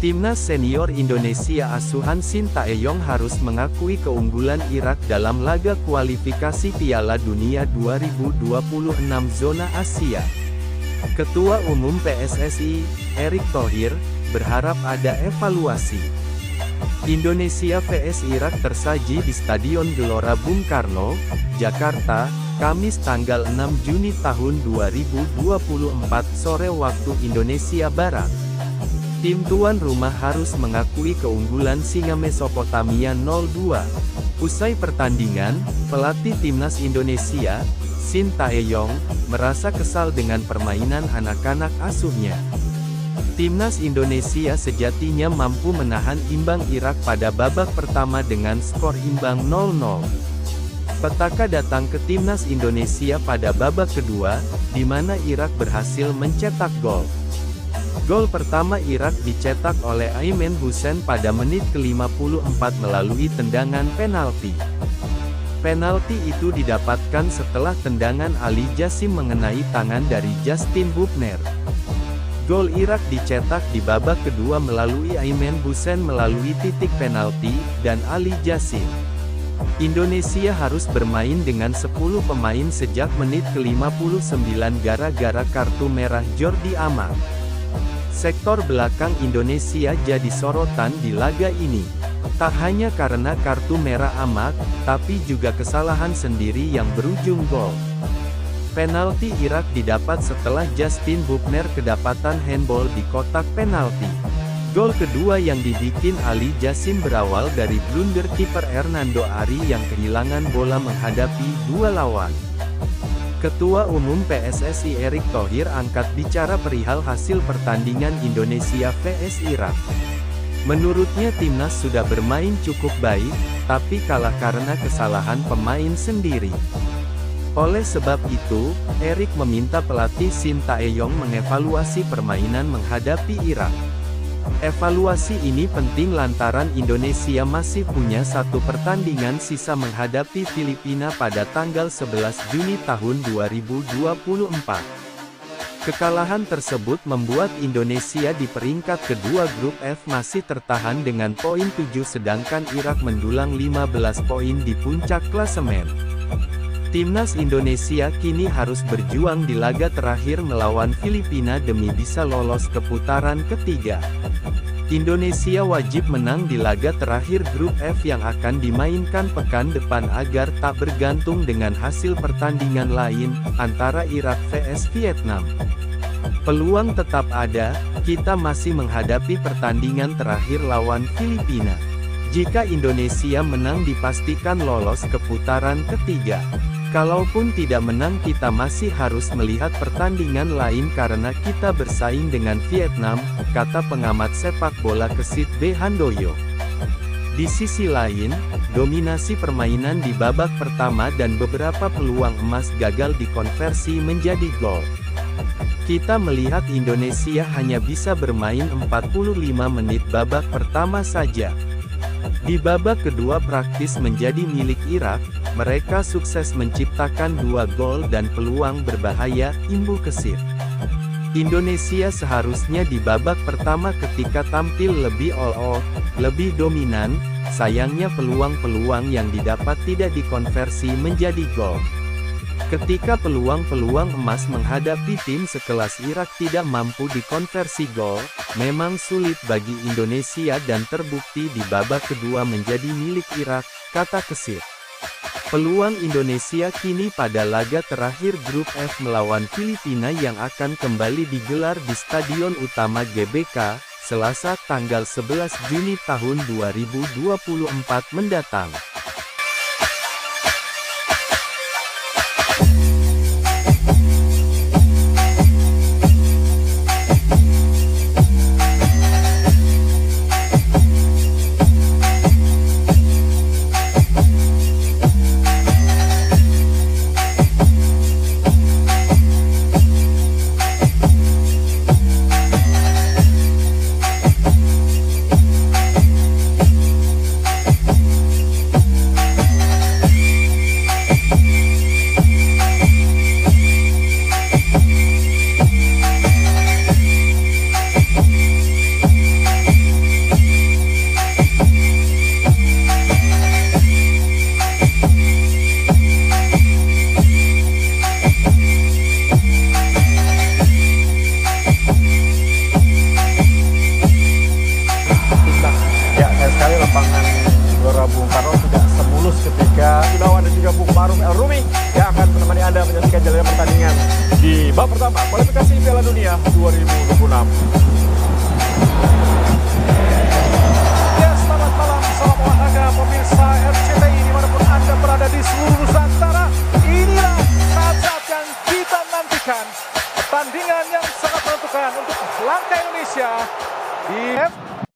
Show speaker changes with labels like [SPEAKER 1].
[SPEAKER 1] Timnas senior Indonesia asuhan Sintayong harus mengakui keunggulan Irak dalam laga kualifikasi Piala Dunia 2026 zona Asia. Ketua Umum PSSI, Erick Thohir, berharap ada evaluasi. Indonesia vs Irak tersaji di Stadion Gelora Bung Karno, Jakarta, Kamis tanggal 6 Juni tahun 2024 sore waktu Indonesia Barat. Tim tuan rumah harus mengakui keunggulan Singa Mesopotamia 0-2. Usai pertandingan, pelatih Timnas Indonesia, Sintayong, merasa kesal dengan permainan anak-anak asuhnya. Timnas Indonesia sejatinya mampu menahan imbang Irak pada babak pertama dengan skor imbang 0-0. Petaka datang ke Timnas Indonesia pada babak kedua, di mana Irak berhasil mencetak gol. Gol pertama Irak dicetak oleh Aimen Hussein pada menit ke-54 melalui tendangan penalti. Penalti itu didapatkan setelah tendangan Ali Jassim mengenai tangan dari Justin Hubner. Gol Irak dicetak di babak kedua melalui Aimen Hussein melalui titik penalti, dan Ali Jassim. Indonesia harus bermain dengan 10 pemain sejak menit ke-59 gara-gara kartu merah Jordi Amat. Sektor belakang Indonesia jadi sorotan di laga ini. Tak hanya karena kartu merah Amat, tapi juga kesalahan sendiri yang berujung gol. Penalti Irak didapat setelah Justin Hubner kedapatan handball di kotak penalti. Gol kedua yang dibikin Ali Jassim berawal dari blunder kiper Hernando Ari yang kehilangan bola menghadapi dua lawan. Ketua Umum PSSI Erick Thohir angkat bicara perihal hasil pertandingan Indonesia vs Irak. Menurutnya timnas sudah bermain cukup baik, tapi kalah karena kesalahan pemain sendiri. Oleh sebab itu, Erick meminta pelatih Sintayong mengevaluasi permainan menghadapi Irak. Evaluasi ini penting lantaran Indonesia masih punya satu pertandingan sisa menghadapi Filipina pada tanggal 11 Juni tahun 2024. Kekalahan tersebut membuat Indonesia di peringkat kedua grup F masih tertahan dengan poin 7 sedangkan Irak mendulang 15 poin di puncak klasemen. Timnas Indonesia kini harus berjuang di laga terakhir melawan Filipina demi bisa lolos ke putaran ketiga. Indonesia wajib menang di laga terakhir grup F yang akan dimainkan pekan depan agar tak bergantung dengan hasil pertandingan lain, antara Irak vs Vietnam. Peluang tetap ada, kita masih menghadapi pertandingan terakhir lawan Filipina. Jika Indonesia menang dipastikan lolos ke putaran ketiga. Kalaupun tidak menang kita masih harus melihat pertandingan lain karena kita bersaing dengan Vietnam, kata pengamat sepak bola Kesit B. Handoyo. Di sisi lain, dominasi permainan di babak pertama dan beberapa peluang emas gagal dikonversi menjadi gol. Kita melihat Indonesia hanya bisa bermain 45 menit babak pertama saja. Di babak kedua praktis menjadi milik Irak, mereka sukses menciptakan 2 gol dan peluang berbahaya, imbuh Kesit. Indonesia seharusnya di babak pertama ketika tampil lebih all-out, lebih dominan, sayangnya peluang-peluang yang didapat tidak dikonversi menjadi gol. Ketika peluang-peluang emas menghadapi tim sekelas Irak tidak mampu dikonversi gol, memang sulit bagi Indonesia dan terbukti di babak kedua menjadi milik Irak, kata Kesit. Peluang Indonesia kini pada laga terakhir grup F melawan Filipina yang akan kembali digelar di Stadion Utama GBK, Selasa tanggal 11 Juni tahun 2024 mendatang.
[SPEAKER 2] Lapangan Gelora Bung Karno tidak semulus ketika Gunawan dan juga Bung Marum El Rumi yang akan menemani Anda menyaksikan jalannya pertandingan di babak pertama kualifikasi Piala Dunia 2026. Ya, selamat malam, salam olahraga pemirsa RCTI dimanapun Anda berada di seluruh Nusantara. Inilah saat-saat yang kita nantikan, pertandingan yang sangat menentukan untuk langkah Indonesia di